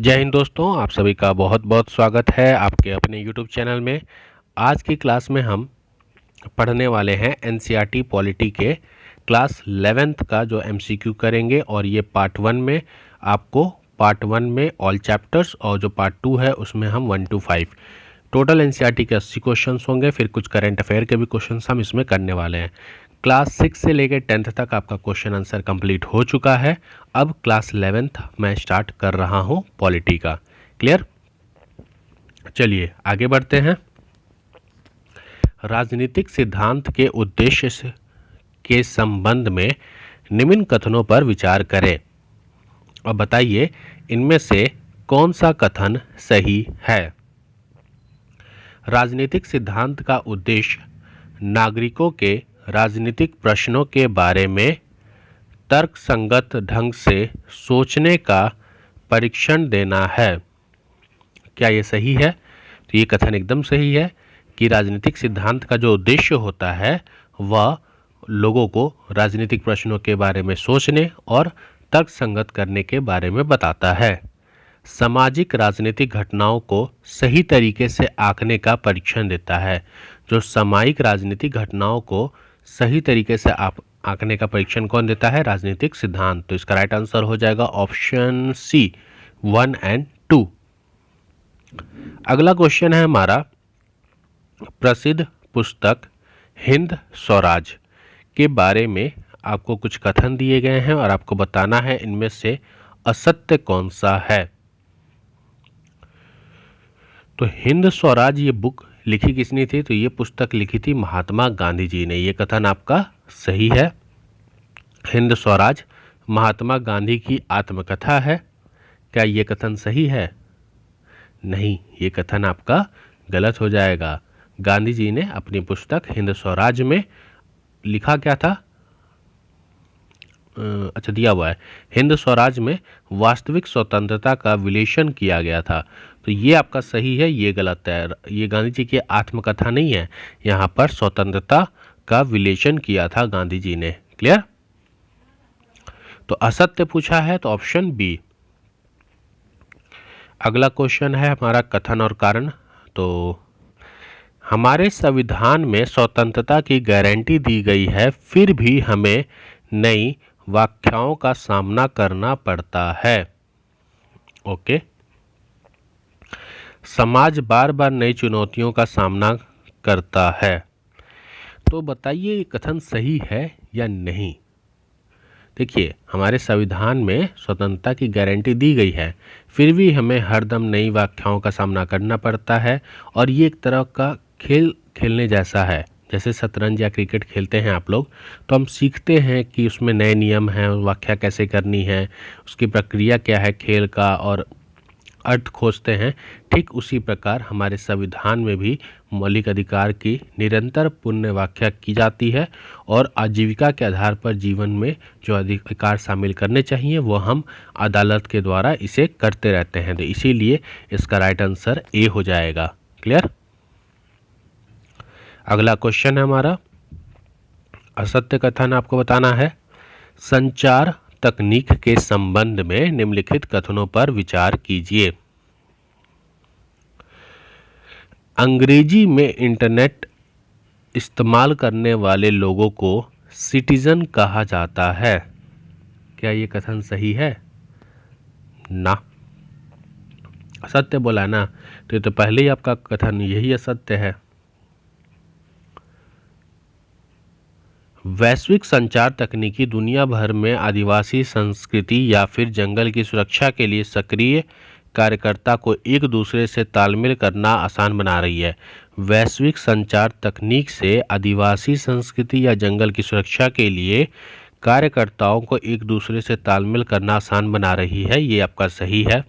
जय हिंद दोस्तों, आप सभी का बहुत बहुत स्वागत है आपके अपने यूट्यूब चैनल में। आज की क्लास में हम पढ़ने वाले हैं एनसीईआरटी पॉलिटी के क्लास 11th का जो एमसीक्यू करेंगे। और ये पार्ट 1 में आपको पार्ट 1 में ऑल चैप्टर्स और जो पार्ट 2 है उसमें हम 1 to 5 टोटल एनसीईआरटी के 80 क्वेश्चंस होंगे। फिर कुछ करंट अफेयर के भी क्वेश्चंस हम इसमें करने वाले हैं। क्लास 6 से लेकर 10th तक आपका क्वेश्चन आंसर कंप्लीट हो चुका है। अब क्लास 11th मैं स्टार्ट कर रहा हूँ पॉलिटी का। क्लियर? चलिए आगे बढ़ते हैं। राजनीतिक सिद्धांत के उद्देश्य के संबंध में निम्न कथनों पर विचार करें। अब बताइए इनमें से कौन सा कथन सही है। राजनीतिक सिद्धांत का उद्देश्य नागरिकों के राजनीतिक प्रश्नों के बारे में तर्कसंगत ढंग से सोचने का परीक्षण देना है। क्या ये सही है? तो ये कथन एकदम सही है कि राजनीतिक सिद्धांत का जो उद्देश्य होता है वह लोगों को राजनीतिक प्रश्नों के बारे में सोचने और तर्कसंगत करने के बारे में बताता है। सामाजिक राजनीतिक घटनाओं को सही तरीके से आंकने का परीक्षण देता है। जो सामाजिक राजनीतिक घटनाओं को सही तरीके से आंकने का परीक्षण कौन देता है? राजनीतिक सिद्धांत। तो इसका राइट आंसर हो जाएगा ऑप्शन सी 1 और 2। अगला क्वेश्चन है हमारा, प्रसिद्ध पुस्तक हिंद स्वराज के बारे में आपको कुछ कथन दिए गए हैं और आपको बताना है इनमें से असत्य कौन सा है। तो हिंद स्वराज ये बुक लिखी किसने थी? तो ये पुस्तक लिखी थी महात्मा गांधी जी ने। ये कथन आपका सही है। हिंद स्वराज महात्मा गांधी की आत्मकथा है। क्या ये कथन सही है? नहीं, ये कथन आपका गलत हो जाएगा। गांधी जी ने अपनी पुस्तक हिंद स्वराज में लिखा क्या था? अच्छा दिया हुआ है, हिंद स्वराज में वास्तविक स्वतंत्रता का विश्लेषण किया गया था। तो ये आपका सही है, ये गलत है। ये गांधी जी की आत्मकथा नहीं है, यहाँ पर स्वतंत्रता का विश्लेषण किया था गांधी जी ने। क्लियर? तो असत्य पूछा है तो ऑप्शन बी। अगला क्वेश्चन है हमारा कथन और कारण। तो हमारे संविधान में स्वतंत्रता की गारंटी दी गई है, फिर भी हमें नई व्याख्याओं का सामना करना पड़ता है। ओके। समाज बार बार नई चुनौतियों का सामना करता है। तो बताइए ये कथन सही है या नहीं। देखिए, हमारे संविधान में स्वतंत्रता की गारंटी दी गई है, फिर भी हमें हरदम नई व्याख्याओं का सामना करना पड़ता है। और ये एक तरह का खेल खेलने जैसा है। जैसे शतरंज या क्रिकेट खेलते हैं आप लोग, तो हम सीखते हैं कि उसमें नए नियम हैं, व्याख्या कैसे करनी है, उसकी प्रक्रिया क्या है खेल का, और अर्थ खोजते हैं। ठीक उसी प्रकार हमारे संविधान में भी मौलिक अधिकार की निरंतर पुनः व्याख्या की जाती है और आजीविका के आधार पर जीवन में जो अधिकार शामिल करने चाहिए वो हम अदालत के द्वारा इसे करते रहते हैं। तो इसीलिए इसका राइट आंसर ए हो जाएगा। क्लियर? अगला क्वेश्चन है हमारा, असत्य कथन आपको बताना है। संचार तकनीक के संबंध में निम्नलिखित कथनों पर विचार कीजिए। अंग्रेजी में इंटरनेट इस्तेमाल करने वाले लोगों को सिटीजन कहा जाता है। क्या ये कथन सही है? ना, असत्य बोला ना, तो ये तो पहले ही आपका कथन यही असत्य है। वैश्विक संचार तकनीकी दुनिया भर में आदिवासी संस्कृति या फिर जंगल की सुरक्षा के लिए सक्रिय कार्यकर्ता को एक दूसरे से तालमेल करना आसान बना रही है। वैश्विक संचार तकनीक से आदिवासी संस्कृति या जंगल की सुरक्षा के लिए कार्यकर्ताओं को एक दूसरे से तालमेल करना आसान बना रही है। ये आपका सही है।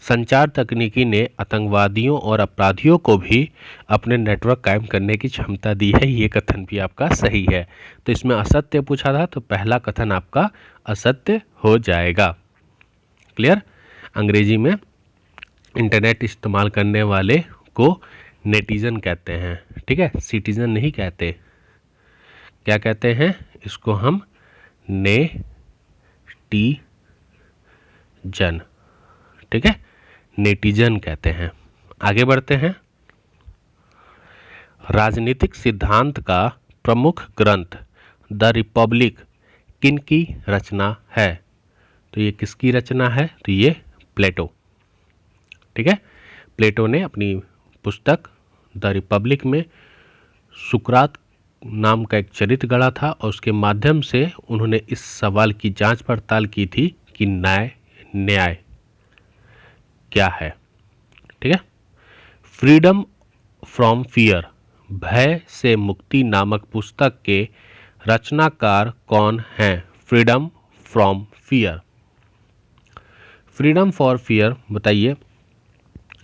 संचार तकनीकी ने आतंकवादियों और अपराधियों को भी अपने नेटवर्क कायम करने की क्षमता दी है। ये कथन भी आपका सही है। तो इसमें असत्य पूछा था तो पहला कथन आपका असत्य हो जाएगा। क्लियर? अंग्रेजी में इंटरनेट इस्तेमाल करने वाले को नेटिजन कहते हैं। ठीक है, सिटीजन नहीं कहते। क्या कहते हैं इसको? हम नेटिजन। ठीक है, नेटिजन कहते हैं। आगे बढ़ते हैं। राजनीतिक सिद्धांत का प्रमुख ग्रंथ द रिपब्लिक किनकी रचना है? तो ये किसकी रचना है? तो ये प्लेटो, ठीक है। प्लेटो ने अपनी पुस्तक द रिपब्लिक में सुकरात नाम का एक चरित्र गढ़ा था और उसके माध्यम से उन्होंने इस सवाल की जांच पड़ताल की थी कि न्याय क्या है, ठीक है। फ्रीडम फ्रॉम फियर, भय से मुक्ति नामक पुस्तक के रचनाकार कौन हैं? Freedom from fear, freedom for fear, बताइए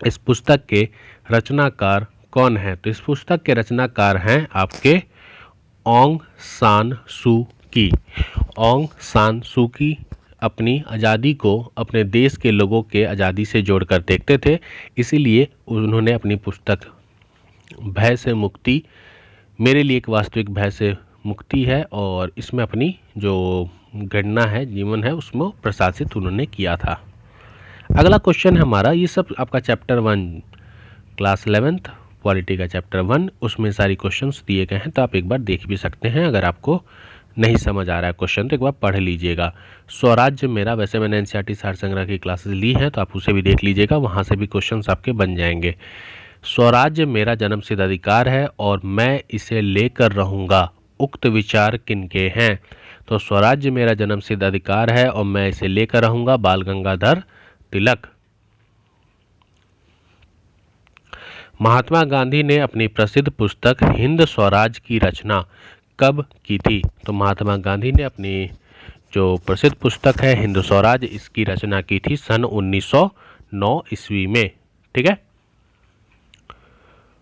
इस पुस्तक के रचनाकार कौन हैं? तो इस पुस्तक के रचनाकार हैं आपके ऑंग सान सू की। ऑंग सान सू की अपनी आज़ादी को अपने देश के लोगों के आज़ादी से जोड़कर देखते थे, इसीलिए उन्होंने अपनी पुस्तक भय से मुक्ति, मेरे लिए एक वास्तविक भय से मुक्ति है, और इसमें अपनी जो गणना है, जीवन है, उसमें प्रशासित उन्होंने किया था। अगला क्वेश्चन हमारा, ये सब आपका चैप्टर 1 क्लास 11th पॉलिटी का चैप्टर 1, उसमें सारी क्वेश्चंस दिए गए हैं, तो आप एक बार देख भी सकते हैं। अगर आपको नहीं समझ आ रहा है क्वेश्चन तो एक बार पढ़ लीजिएगा। स्वराज्य मेरा, वैसे मैंने एनसीईआरटी सार संग्रह की क्लासेस ली हैं तो आप उसे भी देख लीजिएगा, वहाँ से भी क्वेश्चंस आपके बन जाएंगे। स्वराज्य मेरा जन्मसिद्ध अधिकार है और मैं इसे लेकर रहूँगा, उक्त विचार किनके हैं? तो स्वराज्य मेरा जन्मसिद्ध अधिकार है और मैं इसे लेकर रहूँगा, बाल गंगाधर तिलक। महात्मा गांधी ने अपनी प्रसिद्ध पुस्तक हिंद स्वराज की रचना कब की थी? तो महात्मा गांधी ने अपनी जो प्रसिद्ध पुस्तक है हिंद स्वराज, इसकी रचना की थी सन 1909 ईस्वी में, ठीक है।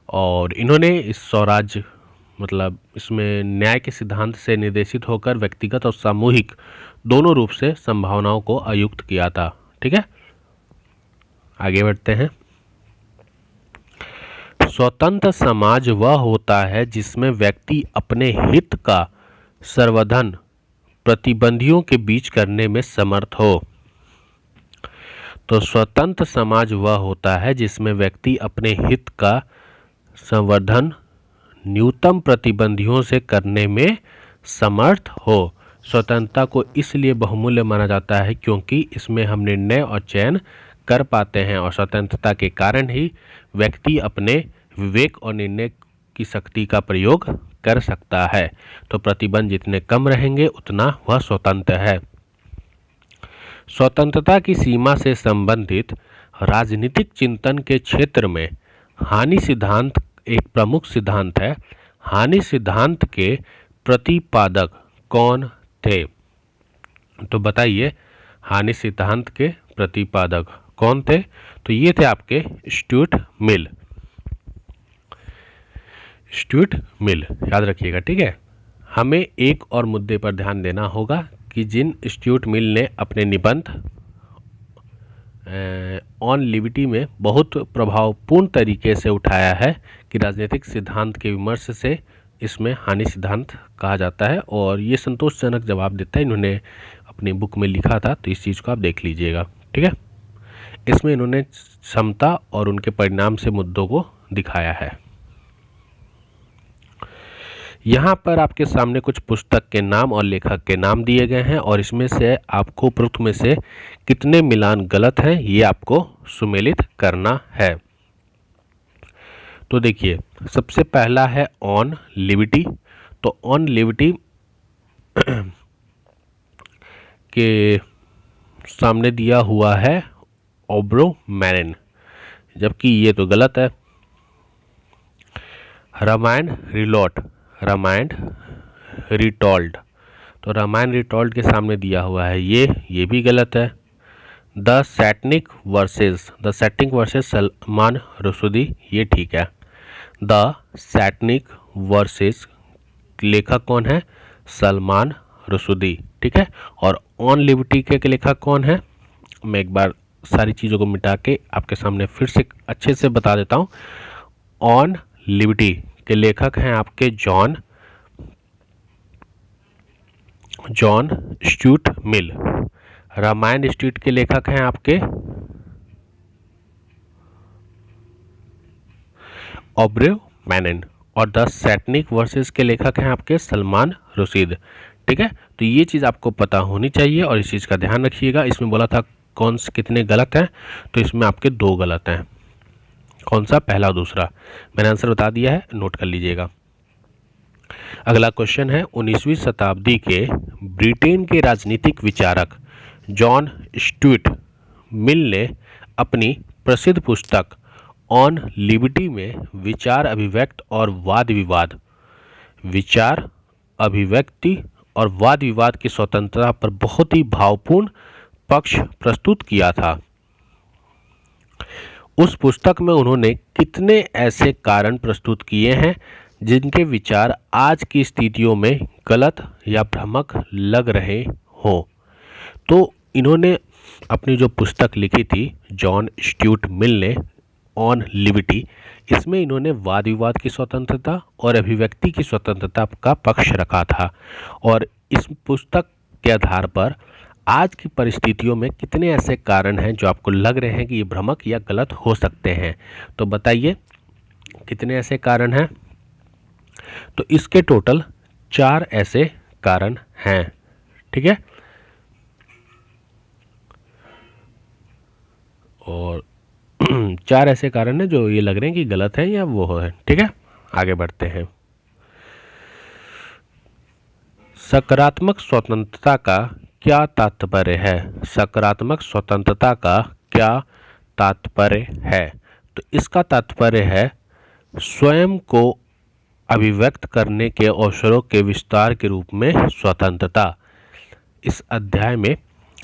और इन्होंने इस स्वराज मतलब इसमें न्याय के सिद्धांत से निर्देशित होकर व्यक्तिगत और सामूहिक दोनों रूप से संभावनाओं को आयुक्त किया था, ठीक है। आगे बढ़ते हैं। स्वतंत्र समाज वह होता है जिसमें व्यक्ति अपने हित का संवर्धन प्रतिबंधियों के बीच करने में समर्थ हो। तो स्वतंत्र समाज वह होता है जिसमें व्यक्ति अपने हित का संवर्धन न्यूनतम प्रतिबंधियों से करने में समर्थ हो। स्वतंत्रता को इसलिए बहुमूल्य माना जाता है क्योंकि इसमें हम निर्णय और चयन कर पाते हैं, और स्वतंत्रता के कारण ही व्यक्ति अपने विवेक और निर्णय की शक्ति का प्रयोग कर सकता है। तो प्रतिबंध जितने कम रहेंगे उतना वह स्वतंत्र है। स्वतंत्रता की सीमा से संबंधित राजनीतिक चिंतन के क्षेत्र में हानि सिद्धांत एक प्रमुख सिद्धांत है। हानि सिद्धांत के प्रतिपादक कौन थे? तो बताइए हानि सिद्धांत के प्रतिपादक कौन थे? तो ये थे आपके स्टुअर्ट मिल। स्टुअर्ट मिल याद रखिएगा, ठीक है। हमें एक और मुद्दे पर ध्यान देना होगा कि जिन स्टुअर्ट मिल ने अपने निबंध ऑन लिबर्टी में बहुत प्रभावपूर्ण तरीके से उठाया है कि राजनीतिक सिद्धांत के विमर्श से इसमें हानि सिद्धांत कहा जाता है, और ये संतोषजनक जवाब देता है। इन्होंने अपनी बुक में लिखा था, तो इस चीज़ को आप देख लीजिएगा, ठीक है। इसमें इन्होंने क्षमता और उनके परिणाम से मुद्दों को दिखाया है। यहाँ पर आपके सामने कुछ पुस्तक के नाम और लेखक के नाम दिए गए हैं, और इसमें से आपको उपरोक्त में से कितने मिलान गलत हैं ये आपको सुमेलित करना है। तो देखिए सबसे पहला है ऑन लिबर्टी। तो ऑन लिबर्टी के सामने दिया हुआ है ओब्रोमैन, जबकि ये तो गलत है। रामायण रिटोल्ड, तो रामायण रिटोल्ड के सामने दिया हुआ है ये भी गलत है। The Satanic versus Salman Rushdie, ये ठीक है। द सैटनिक वर्सेस लेखक कौन है? सलमान रुश्दी, ठीक है। और ऑन लिबर्टी के लेखक कौन है? मैं एक बार सारी चीज़ों को मिटा के आपके सामने फिर से अच्छे से बता देता हूँ। ऑन लिबर्टी के लेखक हैं आपके John Stuart Mill. Ramayan Stuart के लेखक हैं आपके ऑब्रेव मैनन। और द सैटनिक वर्सेस के लेखक हैं आपके सलमान रुशीद। ठीक है, तो ये चीज़ आपको पता होनी चाहिए और इस चीज़ का ध्यान रखिएगा। इसमें बोला था कौन से कितने गलत हैं, तो इसमें आपके 2 गलत हैं। कौन सा, पहला और दूसरा। मैंने आंसर बता दिया है, नोट कर लीजिएगा। अगला क्वेश्चन है 19वीं शताब्दी के ब्रिटेन के राजनीतिक विचारक जॉन स्टुअर्ट मिल ने अपनी प्रसिद्ध पुस्तक ऑन लिबर्टी में विचार अभिव्यक्ति और वाद विवाद की स्वतंत्रता पर बहुत ही भावपूर्ण पक्ष प्रस्तुत किया था। उस पुस्तक में उन्होंने कितने ऐसे कारण प्रस्तुत किए हैं जिनके विचार आज की स्थितियों में गलत या भ्रामक लग रहे हों? तो इन्होंने अपनी जो पुस्तक लिखी थी जॉन स्टुअर्ट मिल ने ऑन लिबर्टी, इसमें इन्होंने वाद विवाद की स्वतंत्रता और अभिव्यक्ति की स्वतंत्रता का पक्ष रखा था। और इस पुस्तक के आधार पर आज की परिस्थितियों में कितने ऐसे कारण हैं जो आपको लग रहे हैं कि ये भ्रामक या गलत हो सकते हैं, तो बताइए कितने ऐसे कारण हैं। तो इसके टोटल 4 ऐसे कारण हैं। ठीक है, और 4 ऐसे कारण हैं जो ये लग रहे हैं कि गलत हैं या वो है। ठीक है, आगे बढ़ते हैं। सकारात्मक स्वतंत्रता का क्या तात्पर्य है? सकारात्मक स्वतंत्रता का क्या तात्पर्य है? तो इसका तात्पर्य है स्वयं को अभिव्यक्त करने के अवसरों के विस्तार के रूप में स्वतंत्रता। इस अध्याय में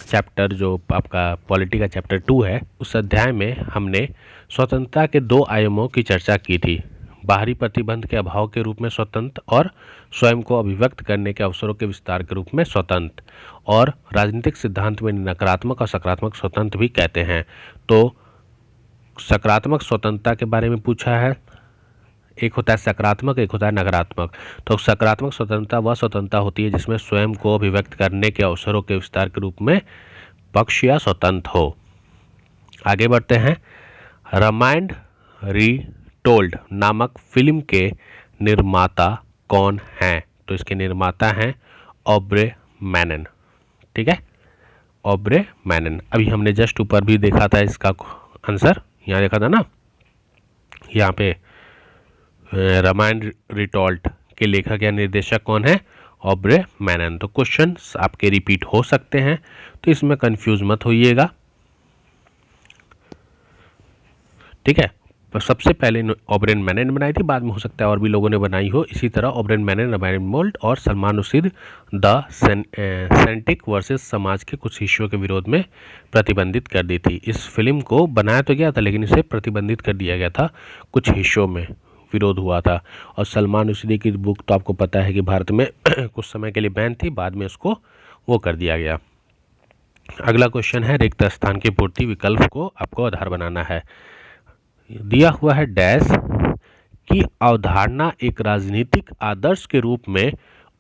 चैप्टर जो आपका पॉलिटी का चैप्टर 2 है, उस अध्याय में हमने स्वतंत्रता के 2 आयामों की चर्चा की थी। बाहरी प्रतिबंध के अभाव के रूप में स्वतंत्र और स्वयं को अभिव्यक्त करने के अवसरों के विस्तार के रूप में स्वतंत्र। और राजनीतिक सिद्धांत में नकारात्मक और सकारात्मक स्वतंत्र भी कहते हैं। तो सकारात्मक स्वतंत्रता के बारे में पूछा है, एक होता है सकारात्मक, एक होता है नकारात्मक। तो सकारात्मक स्वतंत्रता वह स्वतंत्रता होती है जिसमें स्वयं को अभिव्यक्त करने के अवसरों के विस्तार के रूप में पक्ष या स्वतंत्र हो। आगे बढ़ते हैं। रामायण रीटोल्ड नामक फिल्म के निर्माता कौन हैं? तो इसके निर्माता हैं ऑब्रे मैनन। ठीक है, ऑब्रे मैनन। अभी हमने जस्ट ऊपर भी देखा था इसका आंसर, यहाँ देखा था ना, यहाँ पे रामायण रिटोल्ड के लेखक या निर्देशक कौन है? ऑब्रे मैनन। तो क्वेश्चन आपके रिपीट हो सकते हैं, तो इसमें कंफ्यूज मत होइएगा। ठीक है, तो सबसे पहले ऑब्रे मैनन बनाई थी, बाद में हो सकता है और भी लोगों ने बनाई हो। इसी तरह ऑब्रे मैनन, रामायण मोल्ड और सलमान रुशीद द सेंटिक वर्सेस समाज के कुछ हिस्सों के विरोध में प्रतिबंधित कर दी थी। इस फिल्म को बनाया तो गया था लेकिन इसे प्रतिबंधित कर दिया गया था, कुछ हिस्सों में विरोध हुआ था। और सलमान रुशीदी की बुक तो आपको पता है कि भारत में कुछ समय के लिए बैन थी, बाद में उसको वो कर दिया गया। अगला क्वेश्चन है रिक्त स्थान की पूर्ति विकल्प को आपको आधार बनाना है। दिया हुआ है डैश की अवधारणा एक राजनीतिक आदर्श के रूप में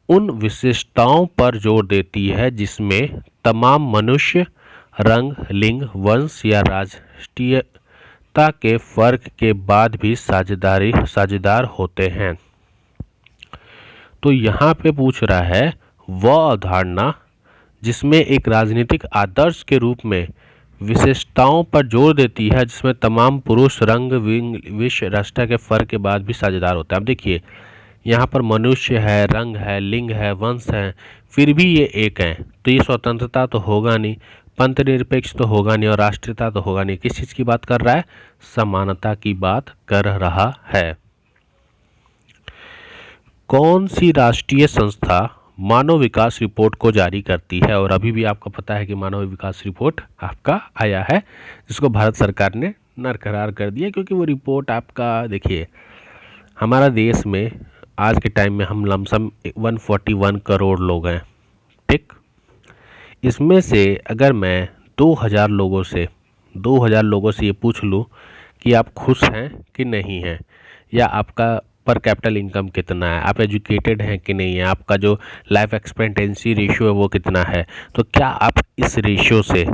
उन विशेषताओं पर जोर देती है जिसमें तमाम मनुष्य रंग, लिंग, वंश या राष्ट्रीयता के फर्क के बाद भी साझेदार होते हैं। तो यहाँ पे पूछ रहा है वह अवधारणा जिसमें एक राजनीतिक आदर्श के रूप में विशेषताओं पर जोर देती है जिसमें तमाम पुरुष रंग, विश्व, राष्ट्र के फर्क के बाद भी साझेदार होता है। अब देखिए यहाँ पर मनुष्य है, रंग है, लिंग है, वंश है, फिर भी ये एक हैं, तो ये स्वतंत्रता तो होगा नहीं, पंथ निरपेक्ष तो होगा नहीं और राष्ट्रीयता तो होगा नहीं। किस चीज़ की बात कर रहा है? समानता की बात कर रहा है। कौन सी राष्ट्रीय संस्था मानव विकास रिपोर्ट को जारी करती है? और अभी भी आपको पता है कि मानव विकास रिपोर्ट आपका आया है जिसको भारत सरकार ने नरकरार कर दिया, क्योंकि वो रिपोर्ट आपका, देखिए हमारा देश में आज के टाइम में हम लमसम 141 करोड़ लोग हैं। ठीक, इसमें से अगर मैं 2000 लोगों से ये पूछ लूँ कि आप खुश हैं कि नहीं हैं, या आपका पर कैपिटल इनकम कितना है, आप एजुकेटेड हैं कि नहीं है, आपका जो लाइफ एक्सपेक्टेंसी रेशियो है वो कितना है, तो क्या आप इस रेशियो से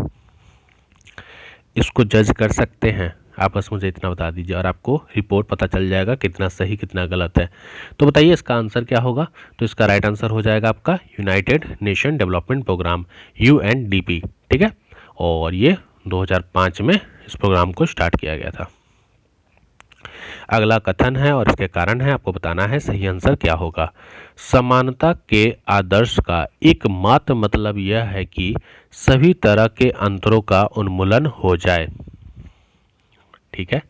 इसको जज कर सकते हैं आप बस मुझे इतना बता दीजिए और आपको रिपोर्ट पता चल जाएगा कितना सही कितना गलत है। तो बताइए इसका आंसर क्या होगा। तो इसका राइट आंसर हो जाएगा आपका United Nation development programme, UNDP। ठीक है, और ये 2005 में इस प्रोग्राम को स्टार्ट किया गया था। अगला कथन है और इसके कारण है, आपको बताना है सही आंसर क्या होगा। समानता के आदर्श का एकमात्र मतलब यह है कि सभी तरह के अंतरों का उन्मूलन हो जाए। ठीक है,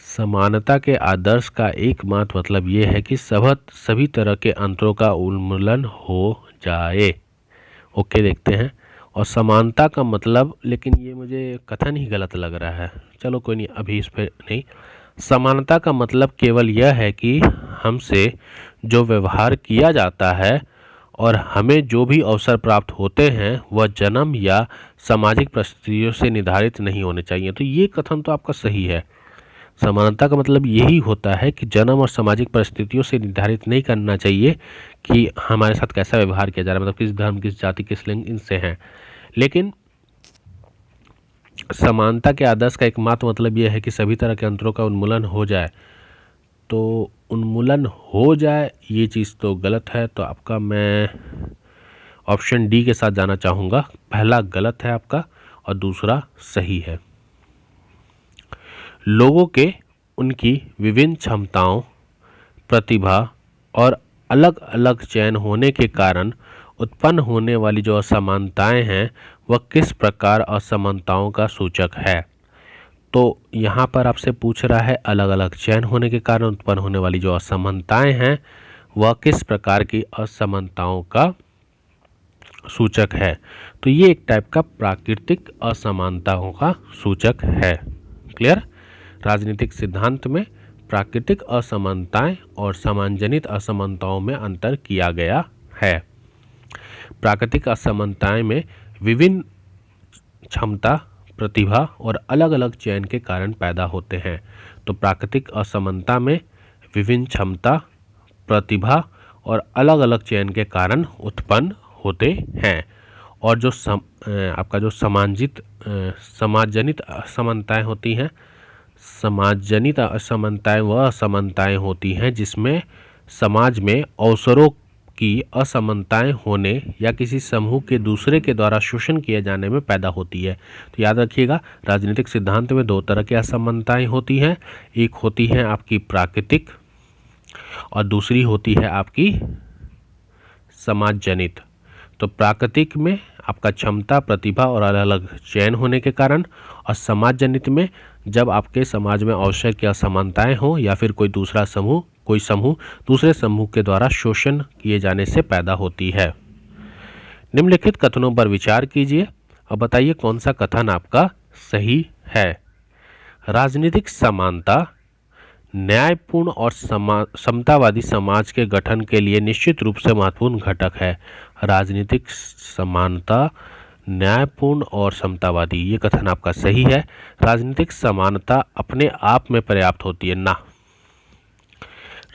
समानता के आदर्श का एकमात्र मतलब यह है कि सभी तरह के अंतरों का उन्मूलन हो जाए। ओके, देखते हैं। और समानता का मतलब, लेकिन ये मुझे कथन ही गलत लग रहा है। चलो कोई नहीं, अभी इस पर नहीं। समानता का मतलब केवल यह है कि हमसे जो व्यवहार किया जाता है और हमें जो भी अवसर प्राप्त होते हैं वह जन्म या सामाजिक परिस्थितियों से निर्धारित नहीं होने चाहिए। तो ये कथन तो आपका सही है। समानता का मतलब यही होता है कि जन्म और सामाजिक परिस्थितियों से निर्धारित नहीं करना चाहिए कि हमारे साथ कैसा व्यवहार किया जा रहा है, मतलब किस धर्म, किस जाति, किस लिंग, इनसे हैं। लेकिन समानता के आदर्श का एकमात्र मतलब यह है कि सभी तरह के अंतरों का उन्मूलन हो जाए। तो उन्मूलन हो जाए ये चीज़ तो गलत है, तो आपका मैं ऑप्शन डी के साथ जाना चाहूँगा। पहला गलत है आपका और दूसरा सही है। लोगों के उनकी विभिन्न क्षमताओं, प्रतिभा और अलग अलग चयन होने के कारण उत्पन्न होने वाली जो असमानताएं हैं वह किस प्रकार असमानताओं का सूचक है। तो यहाँ पर आपसे पूछ रहा है अलग अलग चयन होने के कारण उत्पन्न होने वाली जो असमानताएं हैं वह किस प्रकार की असमानताओं का सूचक है। तो ये एक टाइप का प्राकृतिक असमानताओं का सूचक है। क्लियर। राजनीतिक सिद्धांत में प्राकृतिक असमानताएं और समानजनित असमानताओं में अंतर किया गया है। प्राकृतिक असमानताएं में विभिन्न क्षमता, प्रतिभा और अलग अलग चयन के कारण पैदा होते हैं। तो प्राकृतिक असमानता में विभिन्न क्षमता, प्रतिभा और अलग अलग चयन के कारण उत्पन्न होते हैं। और जो आपका जो समाजजनित असमानताएं होती हैं, समाजजनित असमानताएं वह असमानताएं होती हैं जिसमें समाज में अवसरों की असमानताएं होने या किसी समूह के दूसरे के द्वारा शोषण किए जाने में पैदा होती है। तो याद रखिएगा, राजनीतिक सिद्धांत में दो तरह की असमानताएं होती हैं। एक होती है आपकी प्राकृतिक और दूसरी होती है आपकी समाजजनित। तो प्राकृतिक में आपका क्षमता, प्रतिभा और अलग अलग चयन होने के कारण, और समाजजनित में जब आपके समाज में अवसर की असमानताएं हो या फिर कोई समूह दूसरे समूह के द्वारा शोषण किए जाने से पैदा होती है। निम्नलिखित कथनों पर विचार कीजिए और बताइए कौन सा कथन आपका सही है। राजनीतिक समानता न्यायपूर्ण और समतावादी समाज के गठन के लिए निश्चित रूप से महत्वपूर्ण घटक है। राजनीतिक समानता न्यायपूर्ण और समतावादी, ये कथन आपका सही है। राजनीतिक समानता अपने आप में पर्याप्त होती है ना,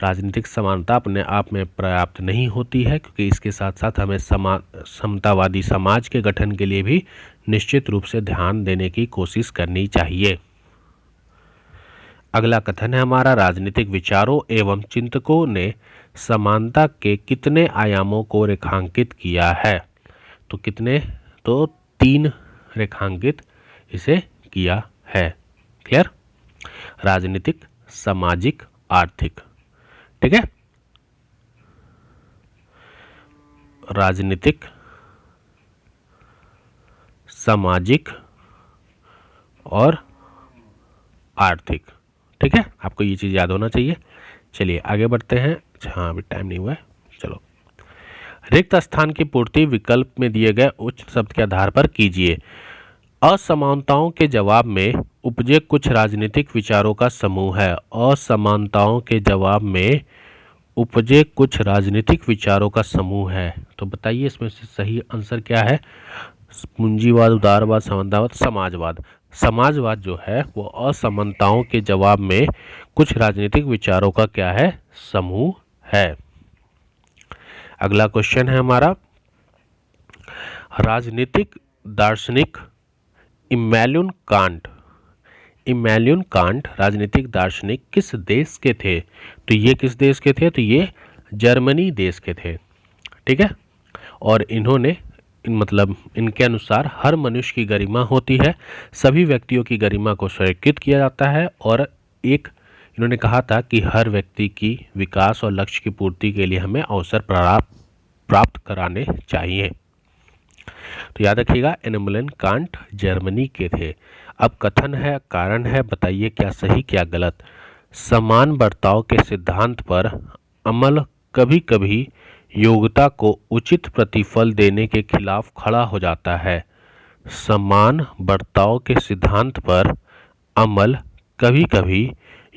राजनीतिक समानता अपने आप में पर्याप्त नहीं होती है, क्योंकि इसके साथ साथ हमें समतावादी समाज के गठन के लिए भी निश्चित रूप से ध्यान देने की कोशिश करनी चाहिए। अगला कथन है हमारा, राजनीतिक विचारों एवं चिंतकों ने समानता के कितने आयामों को रेखांकित किया है। तो कितने, तो 3 रेखांकित इसे किया है। क्लियर। राजनीतिक, सामाजिक, आर्थिक। ठीक है, राजनीतिक, सामाजिक और आर्थिक। ठीक है, आपको ये चीज़ याद होना चाहिए। चलिए आगे बढ़ते हैं। हाँ, अभी टाइम नहीं हुआ है। चलो, रिक्त स्थान की पूर्ति विकल्प में दिए गए उच्च शब्द के आधार पर कीजिए। असमानताओं के जवाब में उपजे कुछ राजनीतिक विचारों का समूह है। असमानताओं के जवाब में उपजे कुछ राजनीतिक विचारों का समूह है। तो बताइए इसमें से सही आंसर क्या है। पूंजीवाद, उदारवाद, समानतावाद, समाजवाद। समाजवाद जो है वो असमानताओं के जवाब में कुछ राजनीतिक विचारों का क्या है, समूह है। अगला क्वेश्चन है हमारा, राजनीतिक दार्शनिक इमैनुएल कांट इमैनुएल कांट राजनीतिक दार्शनिक किस देश के थे? तो ये किस देश के थे? तो ये जर्मनी देश के थे। ठीक है। और इन्होंने मतलब इनके अनुसार हर मनुष्य की गरिमा होती है, सभी व्यक्तियों की गरिमा को सुरक्षित किया जाता है और एक इन्होंने कहा था कि हर व्यक्ति की विकास और लक्ष्य की पूर्ति के लिए हमें अवसर प्राप्त कराने चाहिए। तो याद रखिएगा, इमैनुएल कांट जर्मनी के थे। अब कथन है, कारण है, बताइए क्या सही क्या गलत। समान बर्ताव के सिद्धांत पर अमल कभी कभी योग्यता को उचित प्रतिफल देने के खिलाफ खड़ा हो जाता है। समान बर्ताव के सिद्धांत पर अमल कभी कभी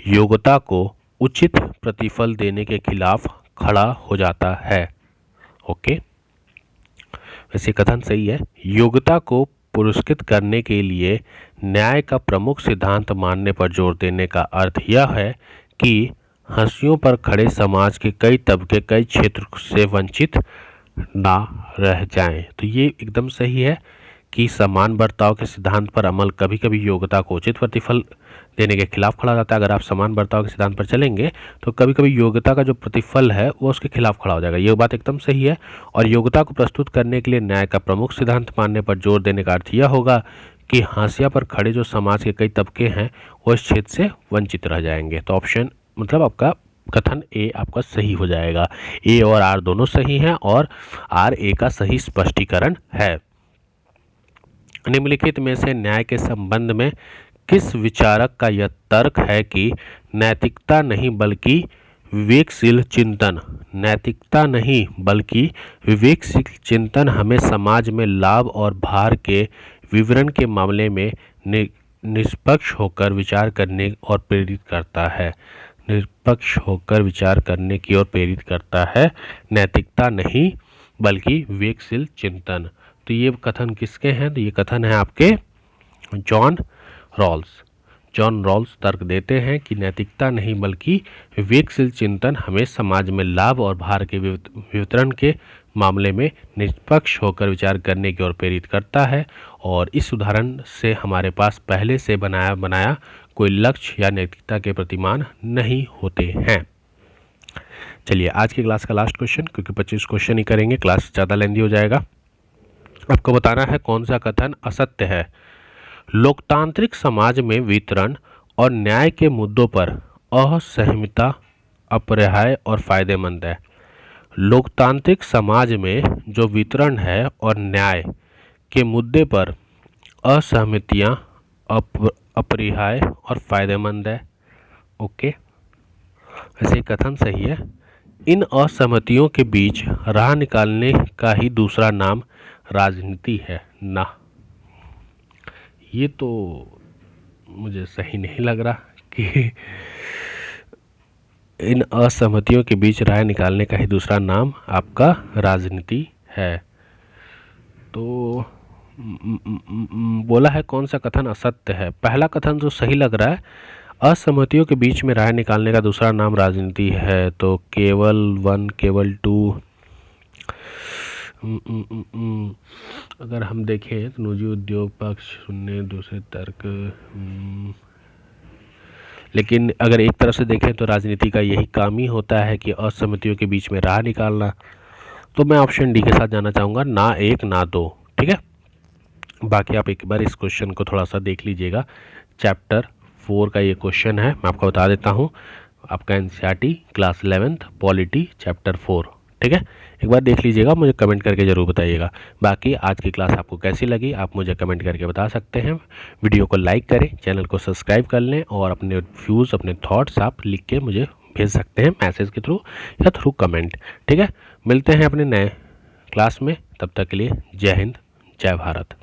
योग्यता को उचित प्रतिफल देने के खिलाफ खड़ा हो जाता है। ओके, वैसे कथन सही है। योग्यता को पुरस्कृत करने के लिए न्याय का प्रमुख सिद्धांत मानने पर जोर देने का अर्थ यह है कि हंसियों पर खड़े समाज के कई तबके कई क्षेत्र से वंचित ना रह जाएं। तो ये एकदम सही है कि समान बर्ताव के सिद्धांत पर अमल कभी कभी योग्यता को उचित प्रतिफल देने के खिलाफ खड़ा जाता है। अगर आप समान बर्ताव के सिद्धांत पर चलेंगे तो कभी कभी योग्यता का जो प्रतिफल है वो उसके खिलाफ खड़ा हो जाएगा। ये बात एकदम सही है। और योग्यता को प्रस्तुत करने के लिए न्याय का प्रमुख सिद्धांत मानने पर जोर देने का अर्थ यह होगा कि हाशिया पर खड़े जो समाज के कई तबके हैं वो इस क्षेत्र से वंचित रह जाएंगे। तो ऑप्शन मतलब आपका कथन ए आपका सही हो जाएगा। ए और आर दोनों सही हैं और आर ए का सही स्पष्टीकरण है। निम्नलिखित में से न्याय के संबंध में किस विचारक का यह तर्क है कि नैतिकता नहीं बल्कि विवेकशील चिंतन, नैतिकता नहीं बल्कि विवेकशील चिंतन हमें समाज में लाभ और भार के विवरण के मामले में निष्पक्ष होकर विचार करने और प्रेरित करता है। निष्पक्ष होकर विचार करने की ओर प्रेरित करता है, नैतिकता नहीं बल्कि विवेकशील चिंतन। तो ये कथन किसके हैं? तो ये कथन है आपके जॉन रॉल्स। जॉन रॉल्स तर्क देते हैं कि नैतिकता नहीं बल्कि विवेकशील चिंतन हमें समाज में लाभ और भार के वितरण के मामले में निष्पक्ष होकर विचार करने की ओर प्रेरित करता है। और इस उदाहरण से हमारे पास पहले से बनाया कोई लक्ष्य या नैतिकता के प्रतिमान नहीं होते हैं। चलिए आज की क्लास का लास्ट क्वेश्चन, क्योंकि 25 क्वेश्चन ही करेंगे, क्लास ज़्यादा लेंदी हो जाएगा। आपको बताना है कौन सा कथन असत्य है। लोकतांत्रिक समाज में वितरण और न्याय के मुद्दों पर असहमति अपरिहार्य और फायदेमंद है। लोकतांत्रिक समाज में जो वितरण है और न्याय के मुद्दे पर असहमतियां अपरिहार्य और फायदेमंद है। ओके, वैसे कथन सही है। इन असहमतियों के बीच राह निकालने का ही दूसरा नाम राजनीति है ना। ये तो मुझे सही नहीं लग रहा कि इन असहमतियों के बीच राय निकालने का ही दूसरा नाम आपका राजनीति है। तो बोला है कौन सा कथन असत्य है। पहला कथन जो सही लग रहा है, असहमतियों के बीच में राय निकालने का दूसरा नाम राजनीति है, तो केवल 1 केवल 2 अगर हम देखें तो निजी उद्योग पक्ष सुनने दूसरे तर्क, लेकिन अगर एक तरफ से देखें तो राजनीति का यही काम ही होता है कि असहमतियों के बीच में राह निकालना। तो मैं ऑप्शन डी के साथ जाना चाहूँगा, ना 1 ना 2। ठीक है, बाकी आप एक बार इस क्वेश्चन को थोड़ा सा देख लीजिएगा। चैप्टर 4 का ये क्वेश्चन है, मैं आपको बता देता हूँ। आपका NCERT class 11th polity chapter 4। ठीक है, एक बार देख लीजिएगा, मुझे कमेंट करके ज़रूर बताइएगा। बाकी आज की क्लास आपको कैसी लगी आप मुझे कमेंट करके बता सकते हैं। वीडियो को लाइक करें, चैनल को सब्सक्राइब कर लें और अपने व्यूज़ अपने थॉट्स आप लिख के मुझे भेज सकते हैं मैसेज के थ्रू या थ्रू कमेंट। ठीक है, मिलते हैं अपने नए क्लास में, तब तक के लिए जय हिंद जय भारत।